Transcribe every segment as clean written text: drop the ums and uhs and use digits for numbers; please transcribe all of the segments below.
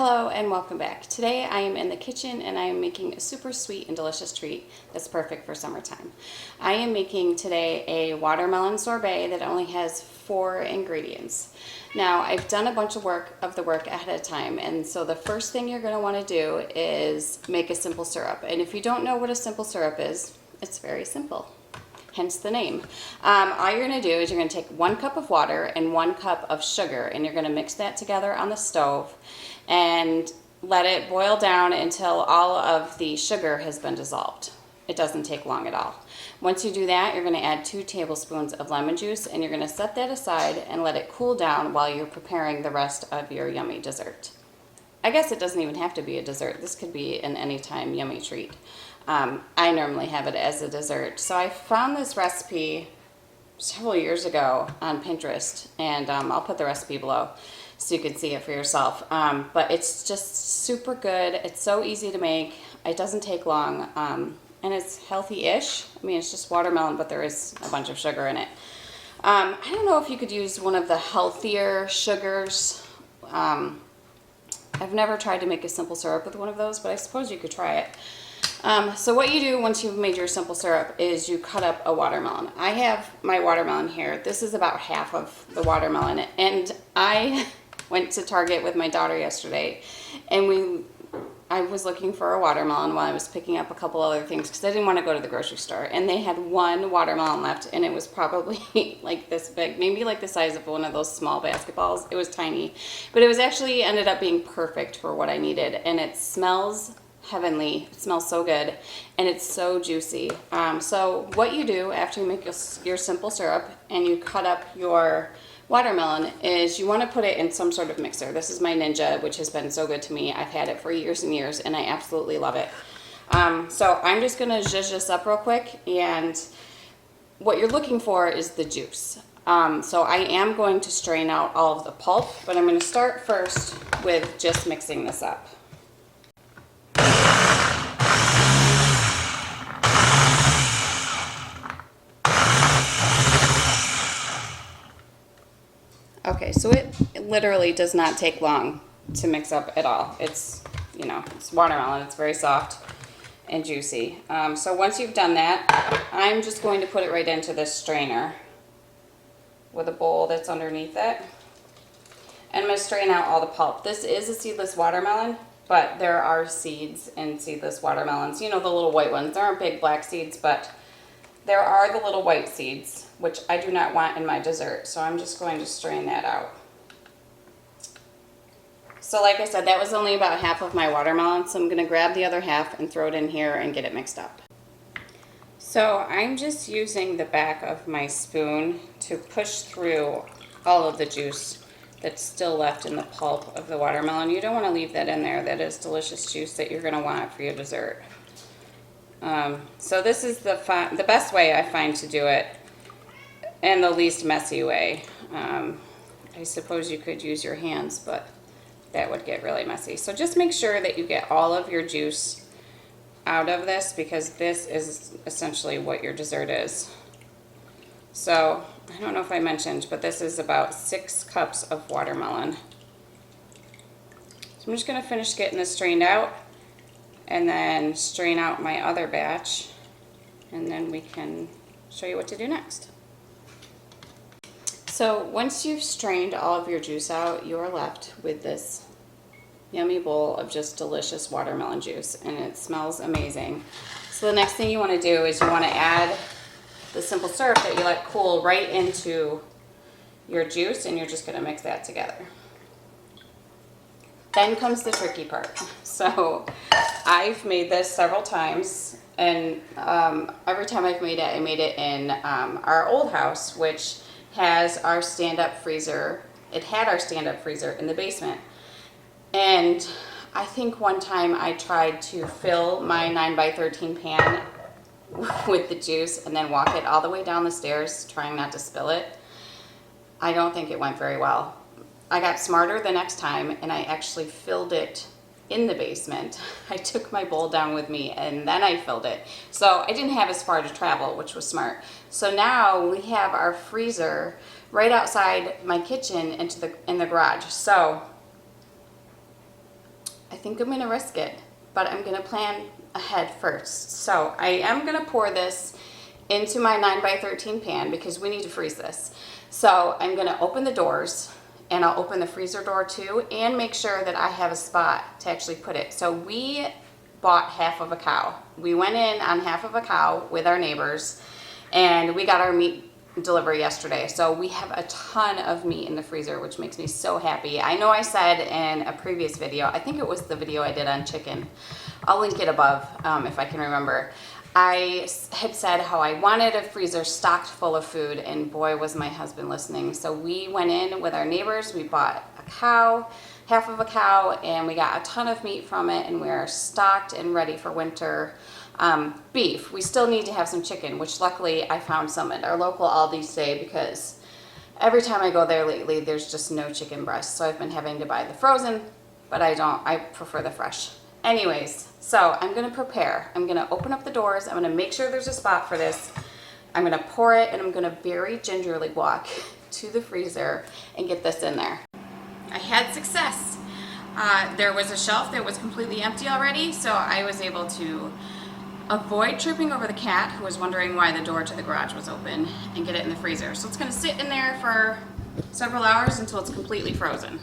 Hello and welcome back. Today I am in the kitchen and I am making a super sweet and delicious treat that's perfect for summertime. I am making today a watermelon sorbet that only has 4 ingredients. Now I've done a bunch of the work ahead of time, and so the first thing you're going to want to do is make a simple syrup. And if you don't know what a simple syrup is, it's very simple. Hence the name. All you're going to do is you're going to take 1 cup of water and 1 cup of sugar, and you're going to mix that together on the stove and let it boil down until all of the sugar has been dissolved. It doesn't take long at all. Once you do that, you're going to add 2 tablespoons of lemon juice, and you're going to set that aside and let it cool down while you're preparing the rest of your yummy dessert. I guess it doesn't even have to be a dessert. This could be an anytime yummy treat. I normally have it as a dessert. So I found this recipe several years ago on Pinterest, and I'll put the recipe below so you can see it for yourself. But it's just super good. It's so easy to make. It doesn't take long, and it's healthy-ish. I mean, it's just watermelon, but there is a bunch of sugar in it. I don't know if you could use one of the healthier sugars. I've never tried to make a simple syrup with one of those, but I suppose you could try it. So what you do once you've made your simple syrup is you cut up a watermelon. I have my watermelon here. This is about half of the watermelon, and I went to Target with my daughter yesterday, and I was looking for a watermelon while I was picking up a couple other things because I didn't want to go to the grocery store, and they had 1 watermelon left, and it was probably like this big, maybe like the size of one of those small basketballs. It was tiny, but it was actually ended up being perfect for what I needed, and it smells heavenly. It smells so good, and it's so juicy. So what you do after you make your simple syrup and you cut up your watermelon is you want to put it in some sort of mixer. This is my Ninja, which has been so good to me. I've had it for years and years, and I absolutely love it. So I'm just going to zhuzh this up real quick, and what you're looking for is the juice. So I am going to strain out all of the pulp, but I'm going to start first with just mixing this up. Okay, so it literally does not take long to mix up at all. It's, it's watermelon. It's very soft and juicy. So once you've done that, I'm just going to put it right into this strainer with a bowl that's underneath it. And I'm going to strain out all the pulp. This is a seedless watermelon, but there are seeds in seedless watermelons. You know, the little white ones. There aren't big black seeds, but there are the little white seeds, which I do not want in my dessert, so I'm just going to strain that out. So like I said, that was only about half of my watermelon, so I'm going to grab the other half and throw it in here and get it mixed up. So I'm just using the back of my spoon to push through all of the juice that's still left in the pulp of the watermelon. You don't want to leave that in there. That is delicious juice that you're going to want for your dessert. So this is the best way I find to do it, and the least messy way. I suppose you could use your hands, but that would get really messy. So just make sure that you get all of your juice out of this, because this is essentially what your dessert is. So I don't know if I mentioned, but this is about 6 cups of watermelon. So I'm just going to finish getting this strained out, and then strain out my other batch, and then we can show you what to do next. So once you've strained all of your juice out, you're left with this yummy bowl of just delicious watermelon juice, and it smells amazing. So the next thing you want to do is you want to add the simple syrup that you let cool right into your juice, and you're just going to mix that together. Then comes the tricky part. So I've made this several times, and every time I've made it, I made it in our old house, which has our stand-up freezer. It had our stand-up freezer in the basement. And I think one time I tried to fill my 9x13 pan with the juice and then walk it all the way down the stairs, trying not to spill it. I don't think it went very well. I got smarter the next time, and I actually filled it in the basement. I took my bowl down with me, and then I filled it. So I didn't have as far to travel, which was smart. So now we have our freezer right outside my kitchen in the garage. So think I'm gonna risk it, but I'm gonna plan ahead first. So I am gonna pour this into my 9x13 pan because we need to freeze this. So I'm gonna open the doors, and I'll open the freezer door too, and make sure that I have a spot to actually put it. So we bought half of a cow. We went in on half of a cow with our neighbors, and we got our meat delivery yesterday. So we have a ton of meat in the freezer, which makes me so happy. I know I said in a previous video, I think it was the video I did on chicken, I'll link it above if I can remember. I had said how I wanted a freezer stocked full of food, and boy was my husband listening. So we went in with our neighbors, we bought a cow, half of a cow, and we got a ton of meat from it, and we're stocked and ready for winter. Beef, we still need to have some chicken, which luckily I found some at our local Aldi today, because every time I go there lately there's just no chicken breast, so I've been having to buy the frozen, but I prefer the fresh. Anyways, so I'm gonna prepare. I'm gonna open up the doors, I'm gonna make sure there's a spot for this, I'm gonna pour it, and I'm gonna very gingerly walk to the freezer and get this in there. I had success. There was a shelf that was completely empty already, so I was able to avoid tripping over the cat, who was wondering why the door to the garage was open, and get it in the freezer. So it's gonna sit in there for several hours until it's completely frozen.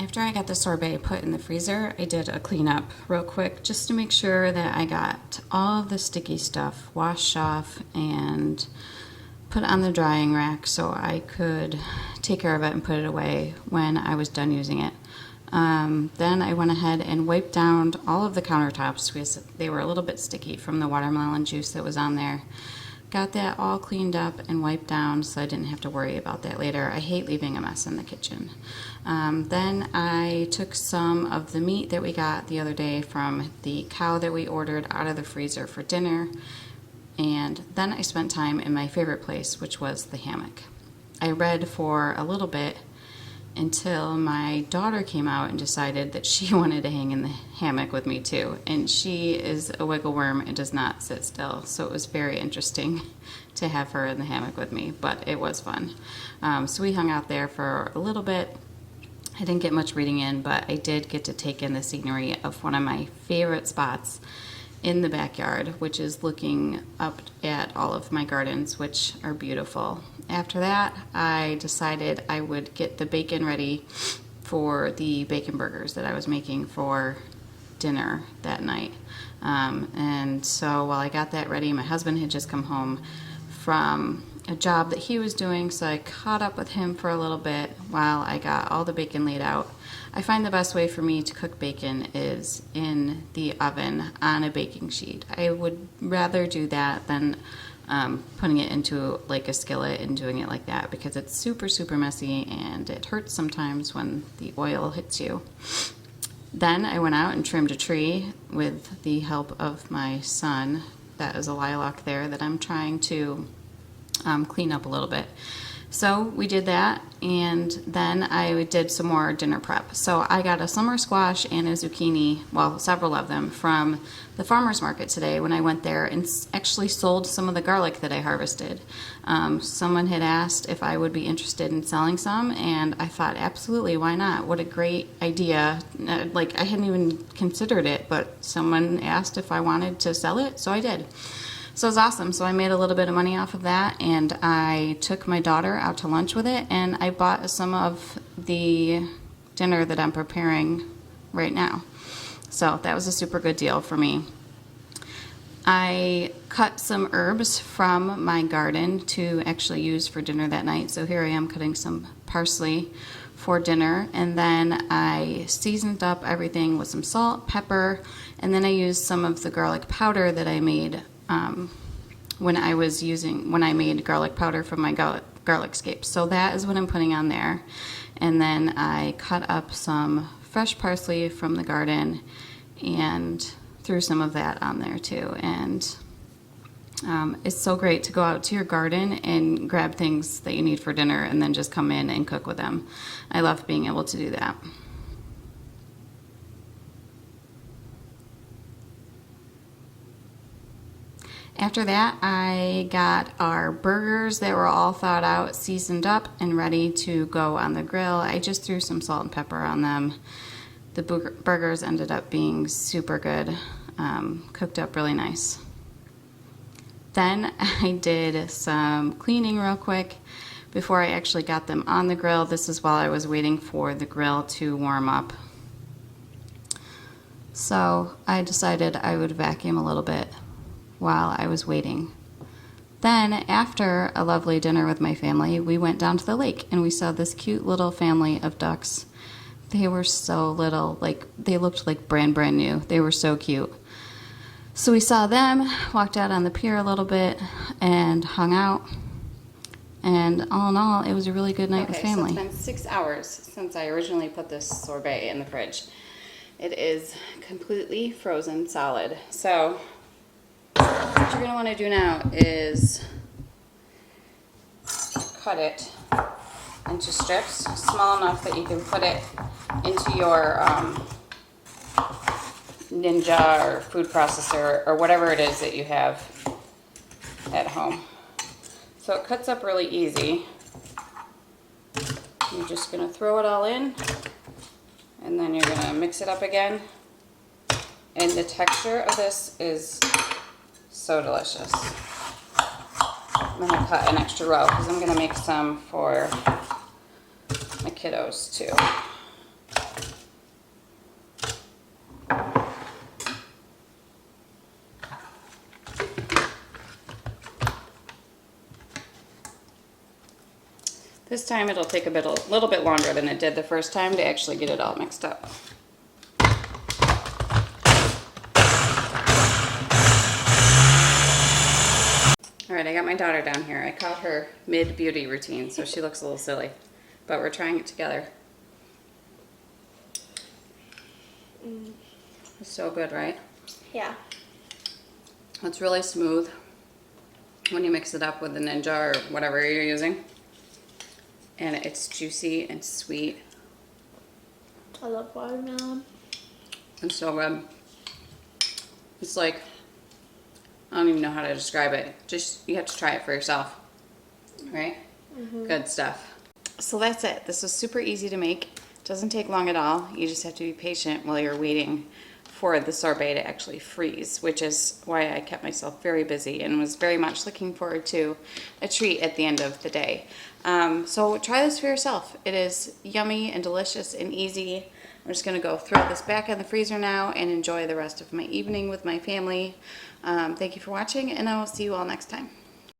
After I got the sorbet put in the freezer, I did a cleanup real quick just to make sure that I got all of the sticky stuff washed off and put on the drying rack so I could take care of it and put it away when I was done using it. Then I went ahead and wiped down all of the countertops because they were a little bit sticky from the watermelon juice that was on there. Got that all cleaned up and wiped down so I didn't have to worry about that later. I hate leaving a mess in the kitchen. Then I took some of the meat that we got the other day from the cow that we ordered out of the freezer for dinner, and then I spent time in my favorite place, which was the hammock. I read for a little bit until my daughter came out and decided that she wanted to hang in the hammock with me too. And she is a wiggle worm and does not sit still, so it was very interesting to have her in the hammock with me, but it was fun. So we hung out there for a little bit. I didn't get much reading in, but I did get to take in the scenery of one of my favorite spots in the backyard, which is looking up at all of my gardens, which are beautiful. After that, I decided I would get the bacon ready for the bacon burgers that I was making for dinner that night. And so while I got that ready, my husband had just come home from a job that he was doing, so I caught up with him for a little bit while I got all the bacon laid out. I find the best way for me to cook bacon is in the oven on a baking sheet. I would rather do that than putting it into like a skillet and doing it like that, because it's super messy and it hurts sometimes when the oil hits you. Then I went out and trimmed a tree with the help of my son. That is a lilac there that I'm trying to clean up a little bit. So we did that, and then I did some more dinner prep. So I got a summer squash and a zucchini, well, several of them, from the farmer's market today when I went there, and actually sold some of the garlic that I harvested. Someone had asked if I would be interested in selling some, and I thought, absolutely, why not? What a great idea. Like, I hadn't even considered it, but someone asked if I wanted to sell it, so I did. So it was awesome. So I made a little bit of money off of that, and I took my daughter out to lunch with it, and I bought some of the dinner that I'm preparing right now. So that was a super good deal for me. I cut some herbs from my garden to actually use for dinner that night. So here I am cutting some parsley for dinner, and then I seasoned up everything with some salt, pepper, and then I used some of the garlic powder that I made when I made garlic powder from my garlic scapes. So that is what I'm putting on there. And then I cut up some fresh parsley from the garden and threw some of that on there too. And it's so great to go out to your garden and grab things that you need for dinner and then just come in and cook with them. I love being able to do that. After that, I got our burgers that were all thawed out, seasoned up, and ready to go on the grill. I just threw some salt and pepper on them. the burgers ended up being super good, cooked up really nice. Then I did some cleaning real quick before I actually got them on the grill. This is while I was waiting for the grill to warm up. So I decided I would vacuum a little bit while I was waiting. Then after a lovely dinner with my family, we went down to the lake and we saw this cute little family of ducks. They were so little, like they looked like brand new. They were so cute. So we saw them, walked out on the pier a little bit and hung out. And all in all, it was a really good night with family. So it's been 6 hours since I originally put this sorbet in the fridge. It is completely frozen solid. So what you're going to want to do now is cut it into strips small enough that you can put it into your Ninja or food processor or whatever it is that you have at home. So it cuts up really easy. You're just going to throw it all in, and then you're going to mix it up again. And the texture of this is so delicious. I'm going to cut an extra row because I'm going to make some for my kiddos too. This time it'll take a little bit longer than it did the first time to actually get it all mixed up. Alright, I got my daughter down here. I caught her mid-beauty routine, so she looks a little silly. But we're trying it together. It's so good, right? Yeah. It's really smooth when you mix it up with the Ninja or whatever you're using. And it's juicy and sweet. I love watermelon. It's so good. It's like, I don't even know how to describe it. Just, you have to try it for yourself. Right? Mm-hmm. Good stuff. So that's it. This is super easy to make. Doesn't take long at all. You just have to be patient while you're waiting for the sorbet to actually freeze, which is why I kept myself very busy and was very much looking forward to a treat at the end of the day. So try this for yourself. It is yummy and delicious and easy. I'm just going to go throw this back in the freezer now and enjoy the rest of my evening with my family. Thank you for watching, and I will see you all next time.